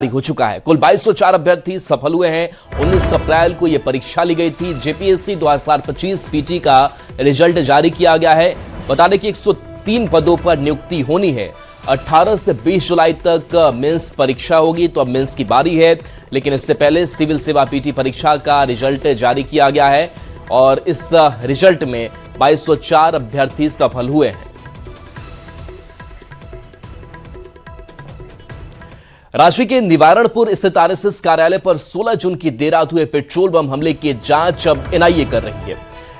हो चुका है। कुल 2204 अभ्यर्थी सफल हुए हैं। 19 अप्रैल को यह परीक्षा ली गई थी। जेपीएससी 2025 पीटी का रिजल्ट जारी किया गया है। बता दें कि 103 पदों पर नियुक्ति होनी है। 18 से 20 जुलाई तक मेंस परीक्षा होगी, तो अब मेंस की बारी है। लेकिन इससे पहले सिविल सेवा पीटी परीक्षा का रिजल्ट जारी किया गया है और इस रिजल्ट में 2204 अभ्यर्थी सफल हुए हैं। रांची के निवारणपुर स्थित आरएसएस कार्यालय पर 16 जून की देर रात हुए पेट्रोल बम हमले की जांच अब एनआईए कर रही है।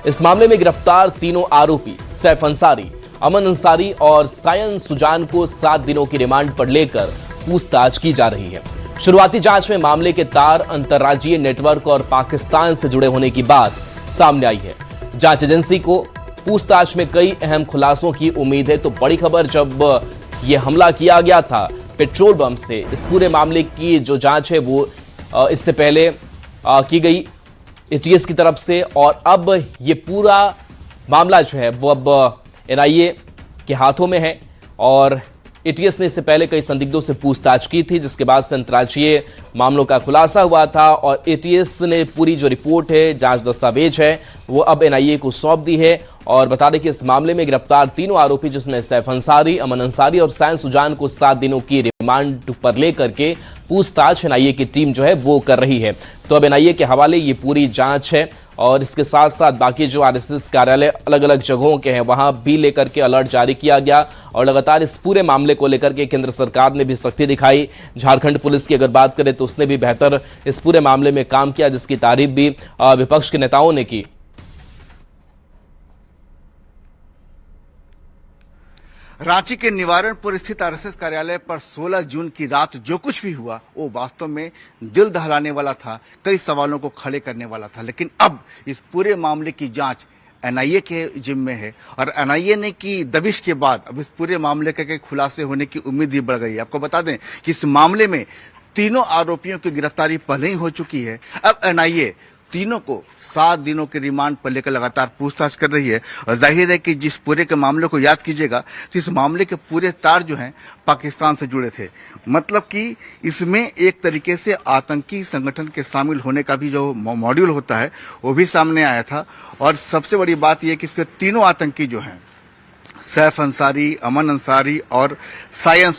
इस मामले में गिरफ्तार तीनों आरोपी सैफ अंसारी, अमन अंसारी और सायन सुजान को 7 दिनों की रिमांड पर लेकर पूछताछ की जा रही है। शुरुआती जांच में मामले के तार अंतर्राज्यीय नेटवर्क और पाकिस्तान से जुड़े होने की बात सामने आई है। जांच एजेंसी को पूछताछ में कई अहम खुलासों की उम्मीद है। तो बड़ी खबर, जब यह हमला किया गया था पेट्रोल बम से, इस पूरे मामले की जो जांच है वो इससे पहले की गई एटीएस की तरफ से, और अब ये पूरा मामला जो है वो अब एनआईए के हाथों में है। और एटीएस ने इससे पहले कई संदिग्धों से पूछताछ की थी, जिसके बाद से अंतर्राज्यीय मामलों का खुलासा हुआ था और एटीएस ने पूरी जो रिपोर्ट है, जांच दस्तावेज है, वो अब एनआईए को सौंप दी है। और बता दें कि इस मामले में गिरफ्तार तीनों आरोपी, जिसमें सैफ अंसारी, अमन अंसारी और सायन सुजान को 7 दिनों की रिमांड पर लेकर के पूछताछ एनआईए की टीम जो है वो कर रही है। तो अब एनआईए के हवाले ये पूरी जांच है और इसके साथ साथ बाकी जो आरएसएस कार्यालय अलग अलग जगहों के हैं वहां भी लेकर के अलर्ट जारी किया गया। और लगातार इस पूरे मामले को लेकर के केंद्र सरकार ने भी सख्ती दिखाई। झारखंड पुलिस की अगर बात करें तो उसने भी बेहतर इस पूरे मामले में काम किया, जिसकी तारीफ भी विपक्ष के नेताओं ने की। रांची के निवारणपुर स्थित आरएसएस कार्यालय पर 16 जून की रात जो कुछ भी हुआ वो वास्तव में दिल दहलाने वाला था, कई सवालों को खड़े करने वाला था। लेकिन अब इस पूरे मामले की जांच एनआईए के जिम्मे है और एनआईए ने की दबिश के बाद अब इस पूरे मामले के खुलासे होने की उम्मीद ही बढ़ गई है। आपको बता दें कि इस मामले में तीनों आरोपियों की गिरफ्तारी पहले ही हो चुकी है। अब एनआईए तीनों को 7 दिनों के रिमांड पर लेकर लगातार पूछताछ कर रही है। और जाहिर है कि जिस पूरे के मामले को याद कीजिएगा तो इस मामले के पूरे तार जो हैं पाकिस्तान से जुड़े थे। मतलब कि इसमें एक तरीके से आतंकी संगठन के शामिल होने का भी जो मॉड्यूल होता है वो भी सामने आया था। और सबसे बड़ी बात यह कि इसके तीनों आतंकी जो हैं, सैफ अंसारी, अमन अंसारी और सायन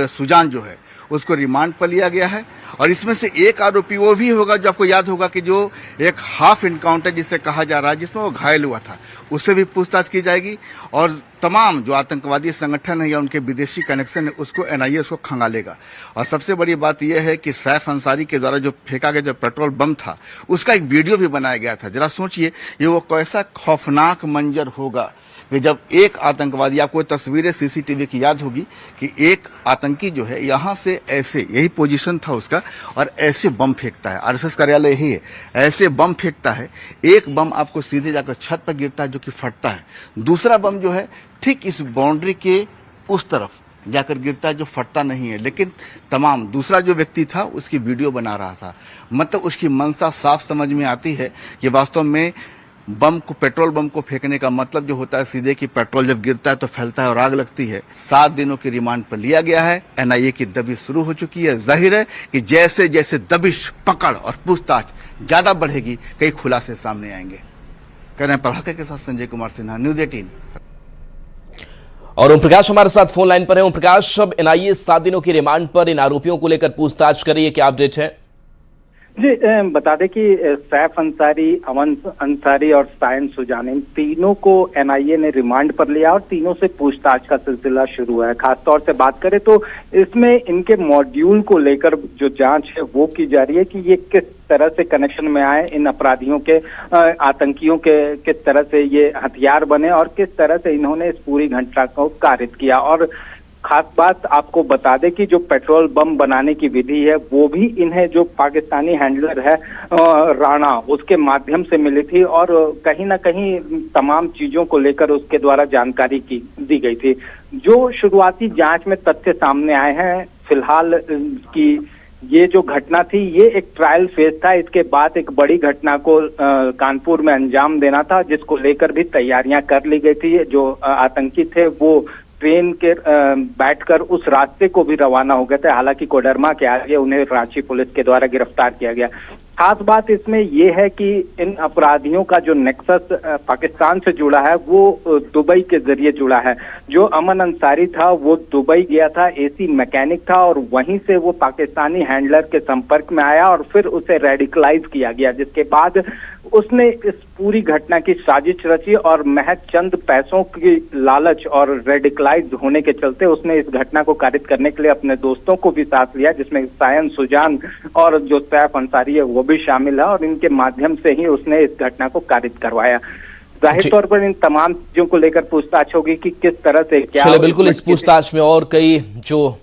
सुजान जो है, उसको रिमांड पर लिया गया है। और इसमें से एक आरोपी वो भी होगा जो आपको याद होगा कि जो एक हाफ इनकाउंटर जिसे कहा जा रहा है, जिसमें वो घायल हुआ था, उससे भी पूछताछ की जाएगी। और तमाम जो आतंकवादी संगठन है या उनके विदेशी कनेक्शन है उसको एनआईए उसको खंगालेगा। और सबसे बड़ी बात यह है कि सैफ अंसारी के द्वारा जो फेंका गया जो पेट्रोल बम था उसका एक वीडियो भी बनाया गया था। जरा सोचिए ये वो कैसा खौफनाक मंजर होगा कि जब एक आतंकवादी, आपको तस्वीरें सीसीटीवी की याद होगी कि एक आतंकी जो है यहाँ से ऐसे, यही पोजीशन था उसका, और ऐसे बम फेंकता है। आरएसएस कार्यालय यही है, ऐसे बम फेंकता है। एक बम आपको सीधे जाकर छत पर गिरता है जो कि फटता है, दूसरा बम जो है ठीक इस बाउंड्री के उस तरफ जाकर गिरता है जो फटता नहीं है। लेकिन तमाम दूसरा जो व्यक्ति था उसकी वीडियो बना रहा था। मतलब उसकी मंशा साफ समझ में आती है कि वास्तव में बम को, पेट्रोल बम को फेंकने का मतलब जो होता है सीधे कि पेट्रोल जब गिरता है तो फैलता है और आग लगती है। 7 दिनों की रिमांड पर लिया गया है। एनआईए की दबिश शुरू हो चुकी है। जाहिर है कि जैसे जैसे दबिश, पकड़ और पूछताछ ज्यादा बढ़ेगी, कई खुलासे सामने आएंगे। कह रहे हैं प्रभाकर के साथ संजय कुमार सिन्हा, न्यूज़ 18। और ओम प्रकाश हमारे साथ फोन लाइन पर है। ओम प्रकाश, अब एनआईए 7 दिनों की रिमांड पर इन आरोपियों को लेकर पूछताछ कर रही है, क्या अपडेट है? जी, बता दें कि सैफ अंसारी, अमन अंसारी और सायन सुजान, इन तीनों को एनआईए ने रिमांड पर लिया और तीनों से पूछताछ का सिलसिला शुरू है। खासतौर से बात करें तो इसमें इनके मॉड्यूल को लेकर जो जांच है वो की जा रही है कि ये किस तरह से कनेक्शन में आए, इन अपराधियों के, आतंकियों के किस तरह से ये हथियार बने और किस तरह से इन्होंने इस पूरी घटना को कारित किया। और खास बात आपको बता दें कि जो पेट्रोल बम बनाने की विधि है वो भी इन्हें जो पाकिस्तानी हैंडलर है राणा, उसके माध्यम से मिली थी और कहीं ना कहीं तमाम चीजों को लेकर उसके द्वारा जानकारी दी गई थी। जो शुरुआती जांच में तथ्य सामने आए हैं फिलहाल कि ये जो घटना थी ये एक ट्रायल फेज था। इसके बाद एक बड़ी घटना को कानपुर में अंजाम देना था, जिसको लेकर भी तैयारियां कर ली गई थी। जो आतंकी थे वो ट्रेन के बैठकर उस रास्ते को भी रवाना हो गए थे। हालांकि कोडरमा के आगे उन्हें रांची पुलिस के द्वारा गिरफ्तार किया गया। खास बात इसमें यह है कि इन अपराधियों का जो नेक्सस पाकिस्तान से जुड़ा है वो दुबई के जरिए जुड़ा है। जो अमन अंसारी था वो दुबई गया था, एसी मैकेनिक था, और वहीं से वो पाकिस्तानी हैंडलर के संपर्क में आया और फिर उसे रेडिकलाइज किया गया, जिसके बाद उसने इस पूरी घटना की साजिश रची और महज चंद पैसों की लालच और रेडिकलाइज होने के चलते उसने इस घटना को कारित करने के लिए अपने दोस्तों को भी साथ लिया, जिसमें सायन सुजान और जो सैफ अंसारी है वो भी शामिल है, और इनके माध्यम से ही उसने इस घटना को कारित करवाया। जाहिर तौर पर इन तमाम चीजों को लेकर पूछताछ होगी कि किस तरह से क्या। चलिए, बिल्कुल इस पूछताछ में और कई जो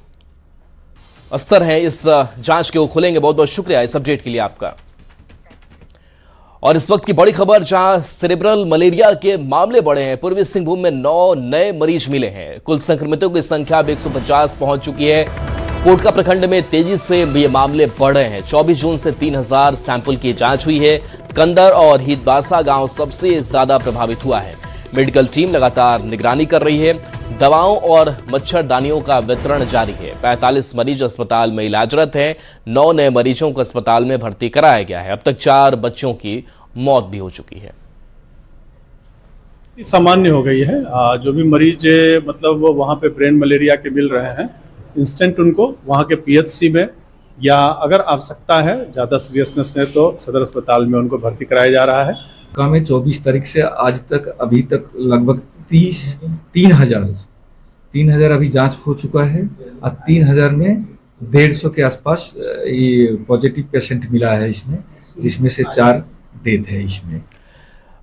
स्तर हैं इस जांच के वो खुलेंगे। बहुत बहुत शुक्रिया इस अपडेट के लिए आपका। और इस वक्त की बड़ी खबर, जहां सेरेब्रल मलेरिया के मामले बढ़े हैं। पूर्वी सिंहभूम में 9 नए मरीज मिले हैं। कुल संक्रमितों की संख्या अब 150 पहुंच चुकी है। कोटका प्रखंड में तेजी से ये मामले बढ़ रहे हैं। 24 जून से 3000 सैंपल की जांच हुई है। कंदर और हितबासा गांव सबसे ज्यादा प्रभावित हुआ है। मेडिकल टीम लगातार निगरानी कर रही है। दवाओं और मच्छरदानियों का वितरण जारी है। 45 मरीज अस्पताल में इलाजरत हैं। 9 नए मरीजों को अस्पताल में भर्ती कराया गया है। अब तक 4 बच्चों की मौत भी हो चुकी है। सामान्य हो गई है। जो भी मरीज मतलब वो वहाँ पे ब्रेन मलेरिया के मिल रहे हैं, इंस्टेंट उनको वहाँ के पीएचसी में, या अगर आवश्यकता है ज़्यादा सीरियसनेस है तो सदर अस्पताल में उनको भर्ती कराया जा रहा है। काम में 24 तारीख से आज तक अभी तक लगभग 3000 अभी जांच हो चुका है, और 3000 में 150 के आसपास ये पॉजिटिव पेशेंट मिला है इसमें, जिसमें से 4 डेथ है इसमें।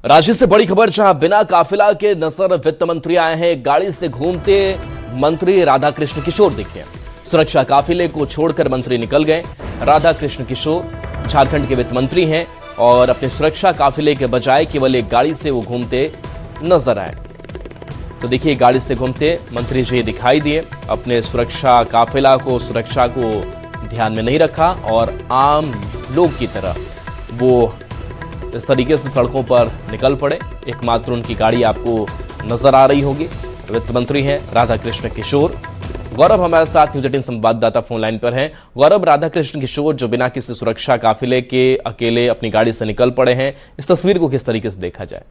राज्य से बड़ी खबर, जहां बिना काफिला के नजर वित्त मंत्री आए हैं। गाड़ी से घूमते मंत्री राधा कृष्ण किशोर दिखे। सुरक्षा काफिले को छोड़कर मंत्री निकल गए। राधा कृष्ण किशोर झारखंड के वित्त मंत्री हैं और अपने सुरक्षा काफिले के बजाय केवल एक गाड़ी से वो घूमते नजर आए। तो देखिए, गाड़ी से घूमते मंत्री जी दिखाई दिए। अपने सुरक्षा काफिला को, सुरक्षा को ध्यान में नहीं रखा और आम लोग की तरह वो इस तरीके से सड़कों पर निकल पड़े। एकमात्र उनकी गाड़ी आपको नजर आ रही होगी। वित्त मंत्री हैं राधा कृष्ण किशोर। गौरव हमारे साथ न्यूज 18 संवाददाता फोन लाइन पर हैं। गौरव, राधा कृष्ण किशोर जो बिना किसी सुरक्षा काफिले के अकेले अपनी गाड़ी से निकल पड़े हैं, इस तस्वीर को किस तरीके से देखा जाए?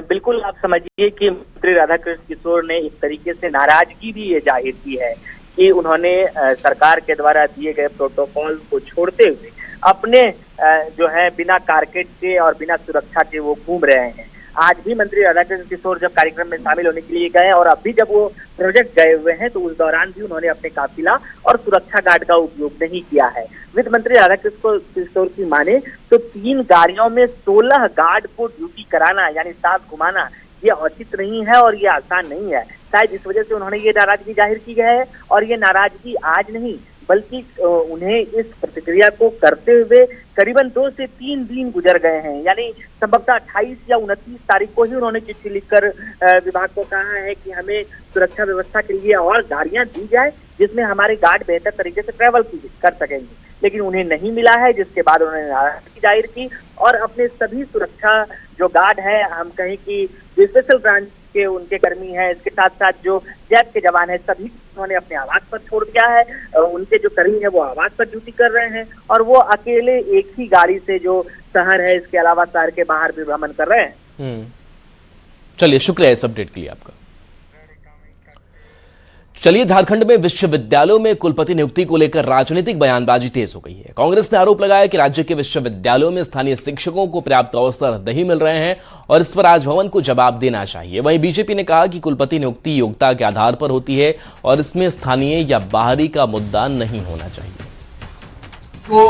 बिल्कुल, आप समझिए कि मंत्री राधा कृष्ण किशोर ने इस तरीके से नाराजगी भी ये जाहिर की है कि उन्होंने सरकार के द्वारा दिए गए प्रोटोकॉल को छोड़ते हुए अपने जो है बिना कारकेट के और बिना सुरक्षा के वो घूम रहे हैं। आज भी मंत्री राधाकृष्ण किशोर जब कार्यक्रम में शामिल होने के लिए गए और अभी जब वो प्रोजेक्ट गए हुए हैं तो उस दौरान भी उन्होंने अपने काफिला और सुरक्षा गार्ड का उपयोग नहीं किया है। वित्त मंत्री राधाकृष्ण किशोर की माने तो 3 गाड़ियों में 16 गार्ड को ड्यूटी कराना यानी साथ घुमाना ये औचित नहीं है और ये आसान नहीं है। शायद इस वजह से उन्होंने ये नाराजगी जाहिर की है और ये नाराजगी आज नहीं बल्कि उन्हें इस प्रतिक्रिया को करते हुए करीबन 2 से 3 दिन गुजर गए हैं। यानी संभवतः 28 या 29 तारीख को ही उन्होंने चिट्ठी लिखकर विभाग को कहा है कि हमें सुरक्षा व्यवस्था के लिए और गाड़ियां दी जाए जिसमें हमारे गार्ड बेहतर तरीके से ट्रैवल कर सकेंगे, लेकिन उन्हें नहीं मिला है, जिसके बाद उन्होंने नाराजगी जाहिर की और अपने सभी सुरक्षा जो गार्ड है, हम कहें कि जो स्पेशल ब्रांच के उनके कर्मी हैं, इसके साथ साथ जो जैप के जवान हैं, सभी उन्होंने अपने आवास पर छोड़ दिया है। उनके जो कर्मी है वो आवास पर ड्यूटी कर रहे हैं और वो अकेले एक ही गाड़ी से जो शहर है इसके अलावा शहर के बाहर भी भ्रमण कर रहे हैं। चलिए, शुक्रिया इस अपडेट के लिए आपका। चलिए, झारखंड में विश्वविद्यालयों में कुलपति नियुक्ति को लेकर राजनीतिक बयानबाजी तेज हो गई है। कांग्रेस ने आरोप लगाया कि राज्य के विश्वविद्यालयों में स्थानीय शिक्षकों को पर्याप्त अवसर नहीं मिल रहे हैं और इस पर राजभवन को जवाब देना चाहिए। वहीं बीजेपी ने कहा कि कुलपति नियुक्ति योग्यता के आधार पर होती है और इसमें स्थानीय या बाहरी का मुद्दा नहीं होना चाहिए। वो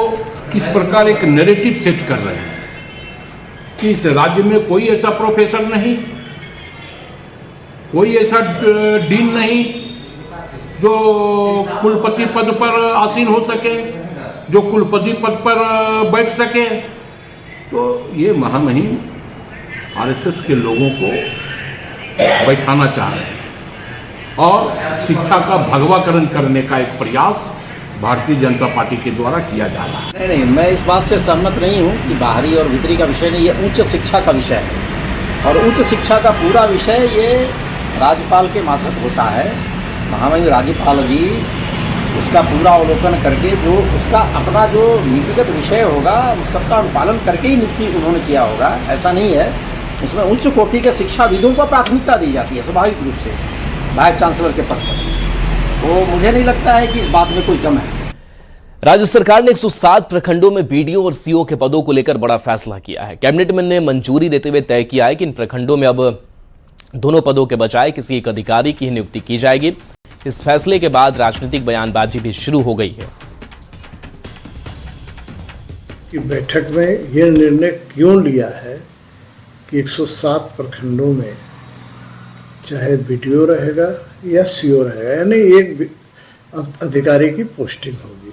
किस प्रकार एक नैरेटिव सेट कर रहे हैं कि इस राज्य में कोई ऐसा प्रोफेसर नहीं, कोई ऐसा डीन नहीं जो कुलपति पद पर आसीन हो सके, जो कुलपति पद पर बैठ सके। तो ये महामहिम आरएसएस के लोगों को बैठाना चाह रहे हैं और शिक्षा का भगवाकरण करने का एक प्रयास भारतीय जनता पार्टी के द्वारा किया जा रहा है। नहीं, मैं इस बात से सहमत नहीं हूँ कि बाहरी और भीतरी का विषय नहीं, ये उच्च शिक्षा का विषय है और उच्च शिक्षा का पूरा विषय ये राज्यपाल के मातहत होता है। महामहिम राज्यपाल जी उसका पूरा अवलोकन करके जो उसका अपना जो नीतिगत विषय होगा उस सबका अनुपालन करके ही नियुक्ति उन्होंने किया होगा। ऐसा नहीं है, उसमें उच्च कोटि के शिक्षाविदों को प्राथमिकता दी जाती है स्वाभाविक रूप से वाइस चांसलर के पद पर। तो मुझे नहीं लगता है कि इस बात में कोई कम है। राज्य सरकार ने 107 प्रखंडों में बीडीओ और सीओ के पदों को लेकर बड़ा फैसला किया है। कैबिनेट ने मंजूरी देते हुए तय किया है कि इन प्रखंडों में अब दोनों पदों के बजाय किसी एक अधिकारी की नियुक्ति की जाएगी। इस फैसले के बाद राजनीतिक बयानबाजी भी शुरू हो गई है कि बैठक में यह निर्णय क्यों लिया है कि 107 प्रखंडों में चाहे बीडीओ रहेगा या सीओ रहेगा, यानी एक अधिकारी की पोस्टिंग होगी।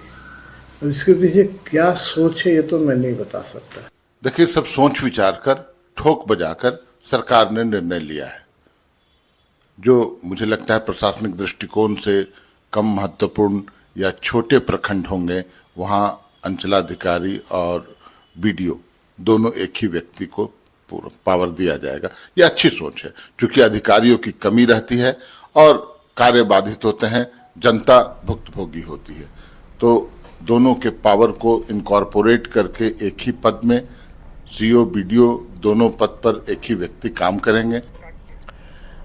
अब इसके पीछे क्या सोच है ये तो मैं नहीं बता सकता। देखिए, सब सोच विचार कर ठोक बजाकर सरकार ने निर्णय लिया है जो मुझे लगता है प्रशासनिक दृष्टिकोण से कम महत्वपूर्ण या छोटे प्रखंड होंगे वहाँ अंचलाधिकारी और बीडीओ दोनों एक ही व्यक्ति को पूरा पावर दिया जाएगा। ये अच्छी सोच है, क्योंकि अधिकारियों की कमी रहती है और कार्य बाधित होते हैं, जनता भुक्तभोगी होती है। तो दोनों के पावर को इनकॉर्पोरेट करके एक ही पद में सीओ बीडीओ दोनों पद पर एक ही व्यक्ति काम करेंगे।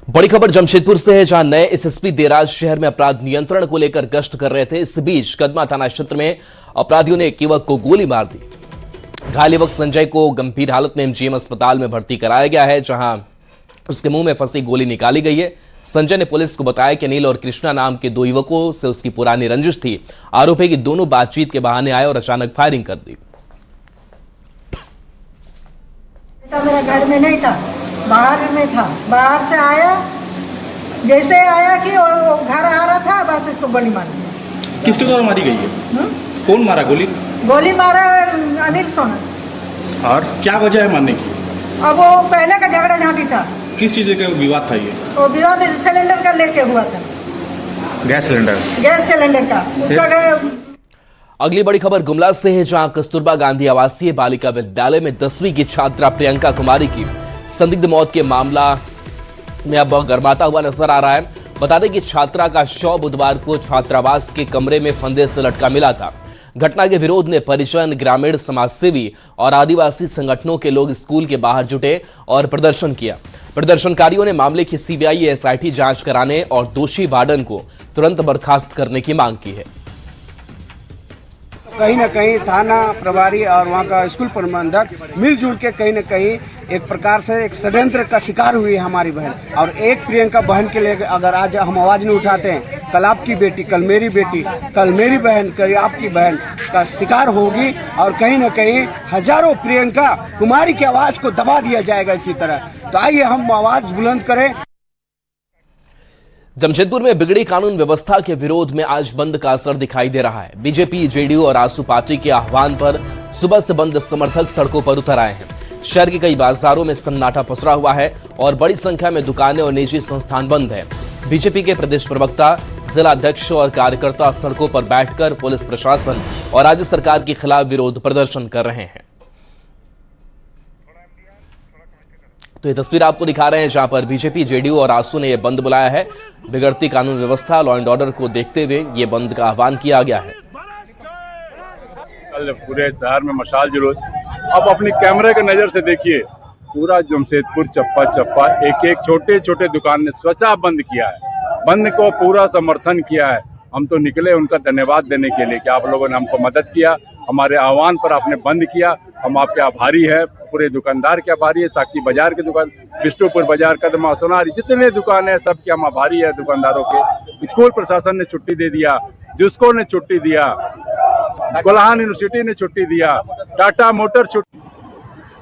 बड़ी खबर जमशेदपुर से है, जहां नए एसएसपी देराज शहर में अपराध नियंत्रण को लेकर गश्त कर रहे थे। इस बीच कदमा थाना क्षेत्र में अपराधियों ने एक युवक को गोली मार दी। घायल युवक संजय को गंभीर हालत में एमजीएम अस्पताल में भर्ती कराया गया है, जहां उसके मुंह में फंसी गोली निकाली गई है। संजय ने पुलिस को बताया कि अनिल और कृष्णा नाम के दो युवकों से उसकी पुरानी रंजिश थी। आरोप है कि दोनों बातचीत के बहाने आए और अचानक फायरिंग कर दी। मेरा घर में नहीं था, बाहर में था। बाहर से आया, जैसे आया कि वो घर आ रहा था, बस इसको गोली मार दी। किसके द्वारा मारी गई है? कौन मारा गोली? गोली मारा अनिल सोना। और क्या वजह है मारने की? अब वो पहले का झगड़ा झांकी था। किस चीज का विवाद था ये? वो विवाद सिलेंडर का लेके हुआ था। गैस सिलेंडर का उसका। अगली बड़ी खबर गुमला से है, जहां कस्तूरबा गांधी आवासीय बालिका विद्यालय में 10वीं की छात्रा प्रियंका कुमारी की संदिग्ध मौत के मामला में अब गरमाता हुआ नजर आ रहा है। बता दें कि छात्रा का शव बुधवार को छात्रावास के कमरे में फंदे से लटका मिला था। घटना के विरोध में परिजन, ग्रामीण समाजसेवी और आदिवासी संगठनों के लोग स्कूल के बाहर जुटे और प्रदर्शन किया। प्रदर्शनकारियों ने मामले की सीबीआई एसआईटी जांच कराने और दोषी वार्डन को तुरंत बर्खास्त करने की मांग की है। कहीं न कहीं थाना प्रभारी और वहाँ का स्कूल प्रबंधक मिलजुल के कहीं न कहीं एक प्रकार से एक षड्यंत्र का शिकार हुई है हमारी बहन। और एक प्रियंका बहन के लिए अगर आज हम आवाज़ नहीं उठाते हैं, कल आपकी बेटी, कल मेरी बेटी, कल मेरी बहन, कल आपकी बहन का शिकार होगी और कहीं न कहीं हजारों प्रियंका कुमारी की आवाज़ को दबा दिया जाएगा इसी तरह। तो आइए हम आवाज़ बुलंद करें। जमशेदपुर में बिगड़ी कानून व्यवस्था के विरोध में आज बंद का असर दिखाई दे रहा है। बीजेपी, जेडीयू और आसू पार्टी के आह्वान पर सुबह से बंद समर्थक सड़कों पर उतर आए हैं। शहर के कई बाजारों में सन्नाटा पसरा हुआ है और बड़ी संख्या में दुकानें और निजी संस्थान बंद हैं। बीजेपी के प्रदेश प्रवक्ता, जिला अध्यक्ष और कार्यकर्ता सड़कों पर बैठकर पुलिस प्रशासन और राज्य सरकार के खिलाफ विरोध प्रदर्शन कर रहे हैं। तो ये तस्वीर आपको दिखा रहे हैं, जहां पर बीजेपी, जेडीयू और आसू ने यह बंद बुलाया है। बिगड़ती कानून व्यवस्था, लॉ एंड ऑर्डर को देखते हुए ये बंद का आह्वान किया गया है। कल पूरे शहर में मशाल जुलूस, अब अपनी कैमरे के नजर से देखिए, पूरा जमशेदपुर चप्पा चप्पा एक एक छोटे छोटे दुकान ने स्वतः बंद किया है। बंद को पूरा समर्थन किया है। हम तो निकले उनका धन्यवाद देने के लिए कि आप लोगों ने हमको मदद किया, हमारे आह्वान पर आपने बंद किया। हम आपके आभारी है, पूरे दुकानदार के आभारी है। साक्षी बाजार की दुकान, बिष्टुपुर बाजार, कदमा, सोनारी, जितने दुकान है सबके हम आभारी है दुकानदारों के। स्कूल प्रशासन ने छुट्टी दे दिया, जुस्को ने छुट्टी दिया, कोल्हान यूनिवर्सिटी ने छुट्टी दिया, टाटा मोटर छुट्टी।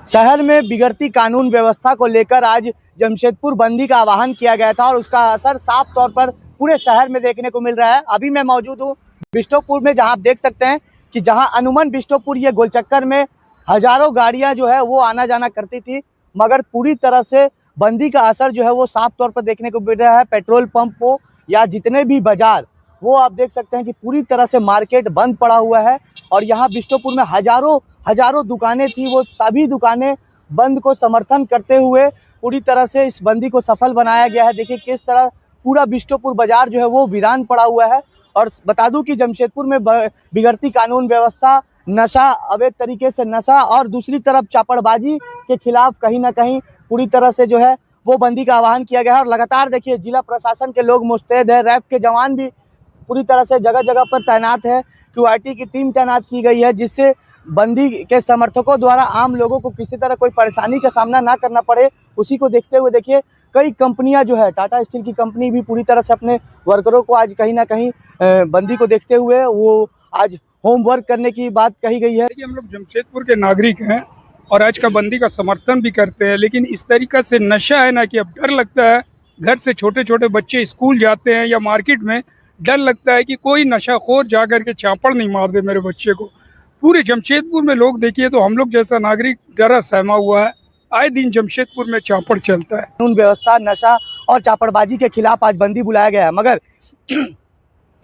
शहर में बिगड़ती कानून व्यवस्था को लेकर आज जमशेदपुर बंदी का आह्वान किया गया था और उसका असर साफ तौर पर पूरे शहर में देखने को मिल रहा है। अभी मैं मौजूद हूँ बिष्टुपुर में, जहां आप देख सकते हैं कि जहां अनुमन बिष्टुपुर ये गोलचक्कर में हजारों गाड़ियां जो है वो आना जाना करती थी, मगर पूरी तरह से बंदी का असर जो है वो साफ तौर पर देखने को मिल रहा है। पेट्रोल पंप हो या जितने भी बाजार, वो आप देख सकते हैं कि पूरी तरह से मार्केट बंद पड़ा हुआ है। और यहाँ बिष्टुपुर में हजारों दुकानें थी, वो सभी दुकानें बंद को समर्थन करते हुए पूरी तरह से इस बंदी को सफल बनाया गया है। देखिए किस तरह पूरा बिष्टोपुर बाजार जो है वो वीरान पड़ा हुआ है। और बता दूं कि जमशेदपुर में बिगड़ती कानून व्यवस्था, नशा, अवैध तरीके से नशा और दूसरी तरफ चापड़बाजी के खिलाफ कहीं ना कहीं पूरी तरह से जो है वो बंदी का आह्वान किया गया है। और लगातार देखिए जिला प्रशासन के लोग मुस्तैद है, रैफ के जवान भी पूरी तरह से जगह जगह पर तैनात है, QRT की टीम तैनात की गई है, जिससे बंदी के समर्थकों द्वारा आम लोगों को किसी तरह कोई परेशानी का सामना ना करना पड़े। उसी को देखते हुए देखिए कई कंपनियां जो है, टाटा स्टील की कंपनी भी पूरी तरह से अपने वर्करों को आज कहीं ना कहीं बंदी को देखते हुए वो आज होमवर्क करने की बात कही गई है। हम लोग जमशेदपुर के नागरिक हैं और आज का बंदी का समर्थन भी करते हैं, लेकिन इस तरीका से नशा है ना कि अब डर लगता है। घर से छोटे छोटे बच्चे स्कूल जाते हैं या मार्केट में, डर लगता है कि कोई नशाखोर जाकर के चापड़ नहीं मार दे मेरे बच्चे को। पूरे जमशेदपुर में लोग देखिए तो हम लोग जैसा नागरिक डरा सहमा हुआ है। आए दिन जमशेदपुर में चापड़ चलता है। कानून व्यवस्था, नशा और चापड़बाजी के खिलाफ आज बंदी बुलाया गया है, मगर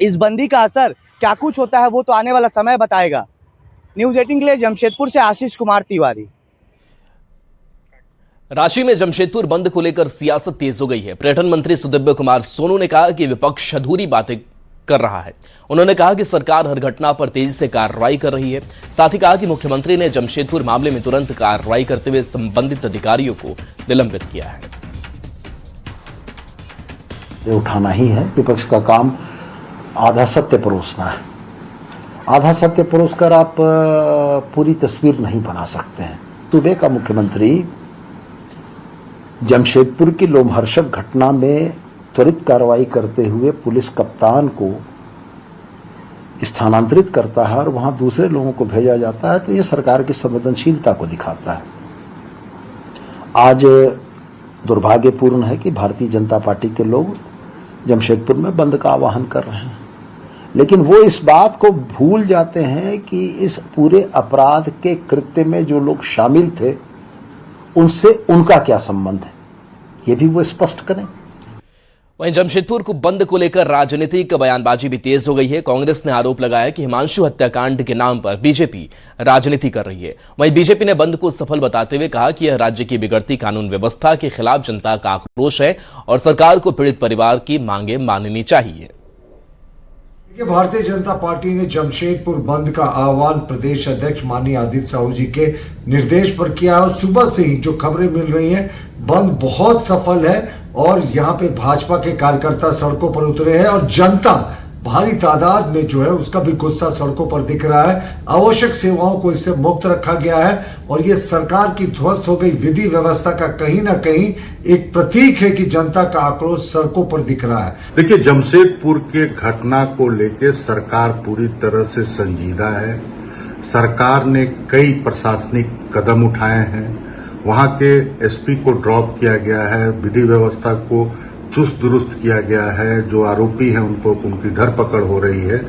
इस बंदी का असर क्या कुछ होता है वो तो आने वाला समय बताएगा। न्यूज़ 18 के लिए जमशेदपुर से आशीष कुमार तिवारी। रांची में जमशेदपुर बंद को लेकर सियासत तेज हो गई है। पर्यटन मंत्री सुदिव्य कुमार सोनू ने कहा कि विपक्ष अधूरी बातें कर रहा है। उन्होंने कहा कि सरकार हर घटना पर तेजी से कार्रवाई कर रही है। साथ ही कहा कि मुख्यमंत्री ने जमशेदपुर मामले में तुरंत कार्रवाई करते हुए संबंधित अधिकारियों को निलंबित किया है। ये उठाना ही है। विपक्ष का काम आधा सत्य परोसना है। आधा सत्य परोस कर आप पूरी तस्वीर नहीं बना सकते हैं। सूबे का मुख्यमंत्री जमशेदपुर की लोमहर्षक घटना में त्वरित कार्रवाई करते हुए पुलिस कप्तान को स्थानांतरित करता है और वहां दूसरे लोगों को भेजा जाता है, तो ये सरकार की संवेदनशीलता को दिखाता है। आज दुर्भाग्यपूर्ण है कि भारतीय जनता पार्टी के लोग जमशेदपुर में बंद का आह्वान कर रहे हैं, लेकिन वो इस बात को भूल जाते हैं कि इस पूरे अपराध के कृत्य में जो लोग शामिल थे उनसे उनका क्या संबंध है, ये भी वो स्पष्ट करें। वहीं जमशेदपुर को बंद को लेकर राजनीतिक बयानबाजी भी तेज हो गई है। कांग्रेस ने आरोप लगाया कि हिमांशु हत्याकांड के नाम पर बीजेपी राजनीति कर रही है। वहीं बीजेपी ने बंद को सफल बताते हुए कहा कि यह राज्य की बिगड़ती कानून व्यवस्था के खिलाफ जनता का आक्रोश है और सरकार को पीड़ित परिवार की मांगे माननी चाहिए। भारतीय जनता पार्टी ने जमशेदपुर बंद का आह्वान प्रदेश अध्यक्ष माननीय आदित्य साहू जी के निर्देश पर किया और सुबह से ही जो खबरें मिल रही हैं, बंद बहुत सफल है और यहाँ पे भाजपा के कार्यकर्ता सड़कों पर उतरे हैं और जनता भारी तादाद में जो है उसका भी गुस्सा सड़कों पर दिख रहा है। आवश्यक सेवाओं को इससे मुक्त रखा गया है और ये सरकार की ध्वस्त हो गई विधि व्यवस्था का कहीं ना कहीं एक प्रतीक है कि जनता का आक्रोश सड़कों पर दिख रहा है। देखिए, जमशेदपुर के घटना को लेकर सरकार पूरी तरह से संजीदा है। सरकार ने कई प्रशासनिक कदम उठाए हैं। वहां के एसपी को ड्रॉप किया गया है, विधि व्यवस्था को चुस्त दुरुस्त किया गया है, जो आरोपी हैं उनको उनकी धरपकड़ हो रही है।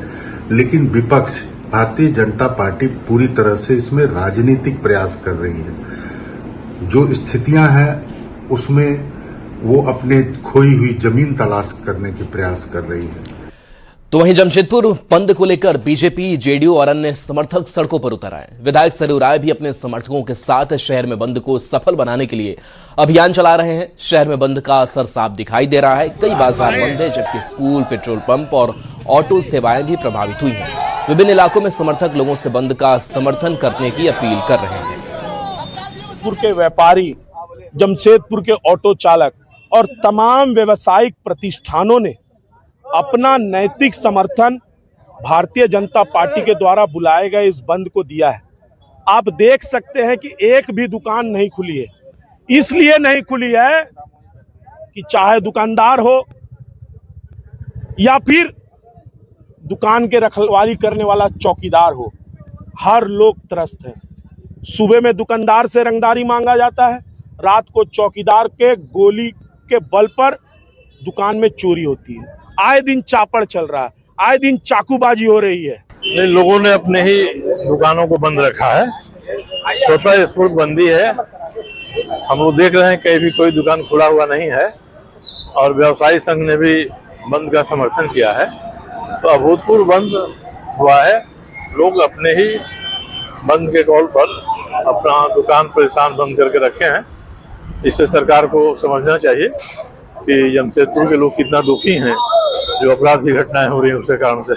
लेकिन विपक्ष भारतीय जनता पार्टी पूरी तरह से इसमें राजनीतिक प्रयास कर रही है। जो स्थितियां हैं उसमें वो अपने खोई हुई जमीन तलाश करने के प्रयास कर रही है। तो वहीं जमशेदपुर बंद को लेकर बीजेपी, जेडीयू और अन्य समर्थक सड़कों पर उतर आए। विधायक सरयू राय भी अपने समर्थकों के साथ शहर में बंद को सफल बनाने के लिए अभियान चला रहे हैं। शहर में बंद का असर साफ दिखाई दे रहा है। कई बाजार बंद है, जबकि स्कूल, पेट्रोल पंप और ऑटो सेवाएं भी प्रभावित हुई हैं। विभिन्न इलाकों में समर्थक लोगों से बंद का समर्थन करने की अपील कर रहे हैं। जमशेदपुर के व्यापारी, जमशेदपुर के ऑटो चालक और तमाम व्यावसायिक प्रतिष्ठानों ने अपना नैतिक समर्थन भारतीय जनता पार्टी के द्वारा बुलाए गए इस बंद को दिया है। आप देख सकते हैं कि एक भी दुकान नहीं खुली है। इसलिए नहीं खुली है कि चाहे दुकानदार हो या फिर दुकान के रखवाली करने वाला चौकीदार हो, हर लोग त्रस्त है। सुबह में दुकानदार से रंगदारी मांगा जाता है, रात को चौकीदार के गोली के बल पर दुकान में चोरी होती है। आए दिन चापड़ चल रहा है, आए दिन चाकूबाजी हो रही है। इन लोगों ने अपने ही दुकानों को बंद रखा है, स्वतः स्फूर्त बंदी है। हम लोग देख रहे हैं कहीं भी कोई दुकान खुला हुआ नहीं है और व्यवसायी संघ ने भी बंद का समर्थन किया है। तो अभूतपूर्व बंद हुआ है। लोग अपने ही बंद के कॉल पर अपना दुकान परेशान बंद करके रखे हैं इससे सरकार को समझना चाहिए कि जमशेदपुर के लोग कितना दुखी हैं जो अपराध की घटनाएं हो रही हैं उसके कारण से।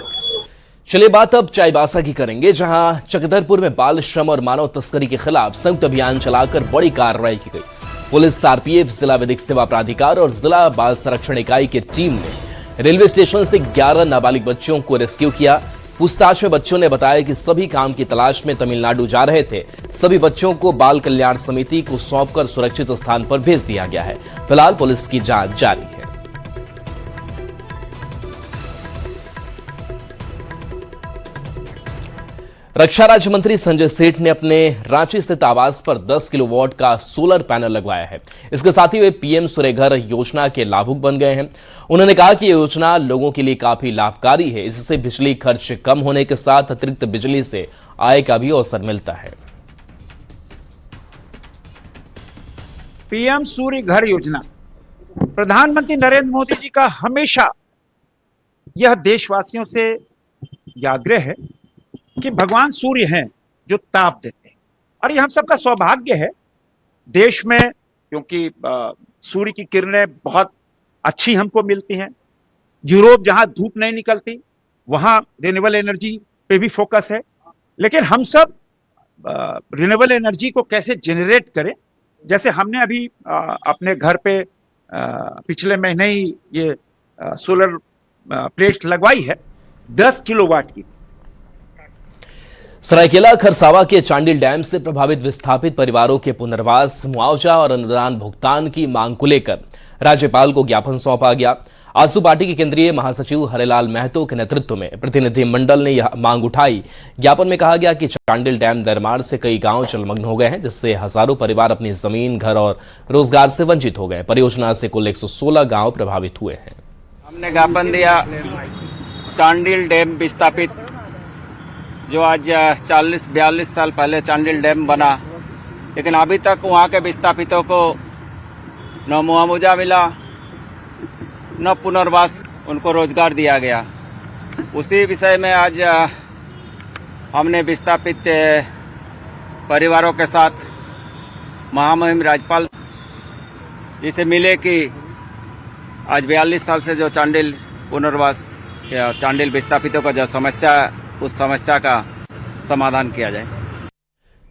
चलिए बात अब चाईबासा की करेंगे, जहां चकदरपुर में बाल श्रम और मानव तस्करी के खिलाफ संयुक्त अभियान चलाकर बड़ी कार्रवाई की गई। पुलिस, आरपीएफ, जिला विधिक सेवा प्राधिकार और जिला बाल संरक्षण इकाई की टीम ने रेलवे स्टेशन से 11 नाबालिग बच्चों को रेस्क्यू किया। पूछताछ में बच्चों ने बताया कि सभी काम की तलाश में तमिलनाडु जा रहे थे। सभी बच्चों को बाल कल्याण समिति को सौंपकर सुरक्षित स्थान पर भेज दिया गया है। फिलहाल पुलिस की जांच जारी है। रक्षा राज्य मंत्री संजय सेठ ने अपने रांची स्थित आवास पर 10 किलोवाट का सोलर पैनल लगवाया है। इसके साथ ही वे पीएम सूर्यघर योजना के लाभुक बन गए हैं। उन्होंने कहा कि ये योजना लोगों के लिए काफी लाभकारी है। इससे बिजली खर्च कम होने के साथ अतिरिक्त बिजली से आय का भी अवसर मिलता है। पीएम सूर्य घर योजना, प्रधानमंत्री नरेंद्र मोदी जी का हमेशा यह देशवासियों से आग्रह है कि भगवान सूर्य हैं जो ताप देते हैं, और यह हम सबका सौभाग्य है देश में, क्योंकि सूर्य की किरणें बहुत अच्छी हमको मिलती हैं। यूरोप जहां धूप नहीं निकलती वहां रिन्यूएबल एनर्जी पे भी फोकस है, लेकिन हम सब रिन्यूएबल एनर्जी को कैसे जनरेट करें। जैसे हमने अभी अपने घर पे पिछले महीने ही ये सोलर प्लेट लगवाई है 10 किलोवाट की। सरायकेला खरसावा के चांडिल डैम से प्रभावित विस्थापित परिवारों के पुनर्वास, मुआवजा और अनुदान भुगतान की मांग को लेकर राज्यपाल को ज्ञापन सौंपा गया। आजसू पार्टी के केंद्रीय महासचिव हरिलाल महतो के नेतृत्व में प्रतिनिधिमंडल ने यह मांग उठाई। ज्ञापन में कहा गया कि चांडिल डैम निर्माण से कई गांव जलमग्न हो गए हैं, जिससे हजारों परिवार अपनी जमीन, घर और रोजगार से वंचित हो गए। परियोजना से कुल 116 गांव प्रभावित हुए हैं। हमने ज्ञापन दिया चांडिल डैम विस्थापित, जो आज 40-42 साल पहले चांडिल डैम बना, लेकिन अभी तक वहाँ के विस्थापितों को न मुआवजा मिला, न पुनर्वास, उनको रोजगार दिया गया। उसी विषय में आज हमने विस्थापित परिवारों के साथ महामहिम राज्यपाल जी से मिले कि आज 42 साल से जो चांडिल पुनर्वास या चांडिल विस्थापितों का जो समस्या है, उस समस्या का समाधान किया जाए।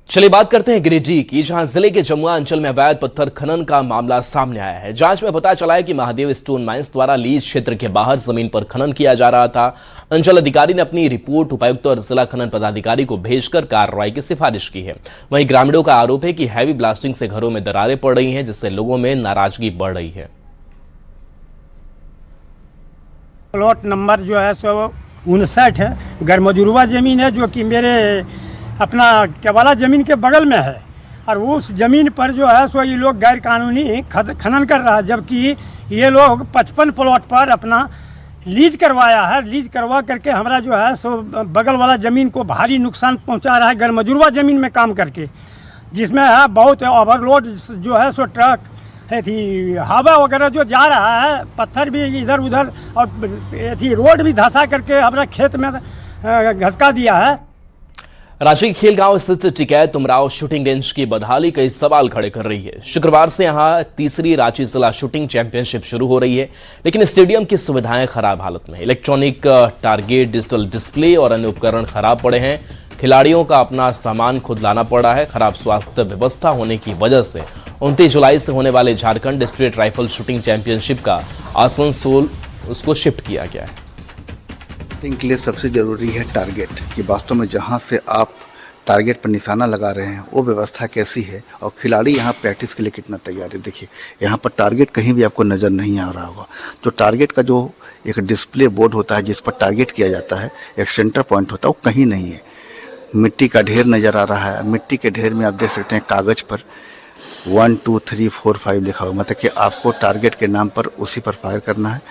चलिए बात करते हैं गिरिडीह की, जहां जिले के जमुआ अंचल में अवैध पत्थर खनन का मामला सामने आया है। जांच में पता चला है कि महादेव स्टोन माइंस द्वारा लीज क्षेत्र के बाहर जमीन पर खनन किया जा रहा था। अंचल अधिकारी ने अपनी रिपोर्ट उपायुक्त और जिला खनन पदाधिकारी को भेजकर कार्रवाई की सिफारिश की है। वहीं ग्रामीणों का आरोप है कि हैवी ब्लास्टिंग से घरों में दरारें पड़ रही हैं, जिससे लोगों में नाराजगी बढ़ रही है। प्लॉट नंबर जो है सो 59 है, गरमजुरवा ज़मीन है, जो कि मेरे अपना केवाला ज़मीन के बगल में है, और उस ज़मीन पर जो है सो ये लोग गैर कानूनी खनन कर रहा है, जबकि ये लोग 55 प्लॉट पर अपना लीज करवाया है। लीज करवा करके हमारा जो है सो बगल वाला ज़मीन को भारी नुकसान पहुंचा रहा है गरमजुरवा ज़मीन में काम करके, जिसमें है बहुत ओवरलोड जो है सो ट्रक है थी, हवा वगैरह जो जा रहा है, पत्थर भी इधर उधर, और थी रोड भी धंसा करके हमारा खेत में घसका दिया है। रांची के खेलगांव स्थित टिकैत उमराव शूटिंग रेंज की बदहाली कई सवाल खड़े कर रही है। शुक्रवार से यहां तीसरी रांची जिला शूटिंग चैंपियनशिप शुरू हो रही है, लेकिन स्टेडियम की सुविधाएं खराब हालत में। इलेक्ट्रॉनिक टारगेट, डिजिटल डिस्प्ले और अन्य उपकरण खराब पड़े हैं। खिलाड़ियों का अपना सामान खुद लाना पड़ रहा है। खराब स्वास्थ्य व्यवस्था होने की वजह से 29 जुलाई से होने वाले Jharkhand state rifle shooting championship का आसनसोल उसको शिफ्ट किया गया है। के लिए सबसे ज़रूरी है टारगेट, कि वास्तव में जहां से आप टारगेट पर निशाना लगा रहे हैं वो व्यवस्था कैसी है और खिलाड़ी यहाँ प्रैक्टिस के लिए कितना तैयार है। देखिए यहाँ पर टारगेट कहीं भी आपको नज़र नहीं आ रहा होगा। जो टारगेट का जो एक डिस्प्ले बोर्ड होता है जिस पर टारगेट किया जाता है, एक सेंटर पॉइंट होता है, वो कहीं नहीं है। मिट्टी का ढेर नज़र आ रहा है। मिट्टी के ढेर में आप देख सकते हैं कागज़ पर 1 2 3 4 5 लिखा हुआ, मतलब कि आपको टारगेट के नाम पर उसी पर फायर करना है।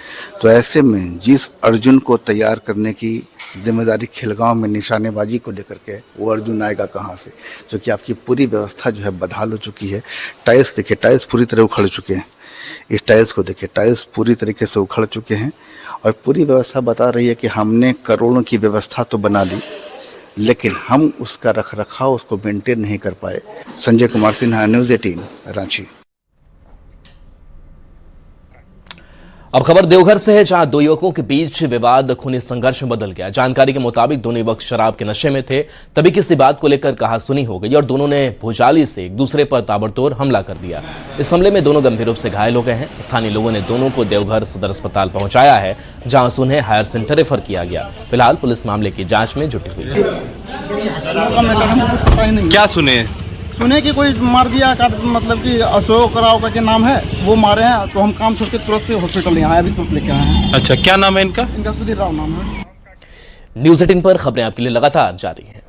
तो ऐसे में जिस अर्जुन को तैयार करने की जिम्मेदारी खिलगांव में निशानेबाजी को लेकर के, वो अर्जुन आएगा कहाँ से, जो कि आपकी पूरी व्यवस्था जो है बदहाल हो चुकी है। टाइल्स देखिए, टाइल्स पूरी तरह उखड़ चुके हैं। इस टाइल्स को देखिए, टाइल्स पूरी तरीके से उखड़ चुके हैं और पूरी व्यवस्था बता रही है कि हमने करोड़ों की व्यवस्था तो बना ली, लेकिन हम उसका रख रखाव, उसको मेंटेन नहीं कर पाए। संजय कुमार सिन्हा, न्यूज़ 18, रांची। अब खबर देवघर से है, जहां दो युवकों के बीच विवाद खूनी संघर्ष में बदल गया। जानकारी के मुताबिक दोनों युवक शराब के नशे में थे, तभी किसी बात को लेकर कहासुनी हो गई और दोनों ने भुजाली से एक दूसरे पर ताबड़तोड़ हमला कर दिया। इस हमले में दोनों गंभीर रूप से घायल हो गए हैं। स्थानीय लोगों ने दोनों को देवघर सदर अस्पताल पहुंचाया है, जहां से उन्हें हायर सेंटर रेफर किया गया। फिलहाल पुलिस मामले की जाँच में जुटी हुई है। क्या सुने कि कोई मार दिया, मतलब कि अशोक राव का के नाम है, वो मारे हैं, तो हम काम छोड़ के तुरंत से हॉस्पिटल यहाँ आए, अभी तुरंत लेके आए हैं। अच्छा, क्या नाम है इनका? इनका सुधीर राव नाम है। न्यूज़ 18 पर खबरें आपके लिए लगातार जारी हैं।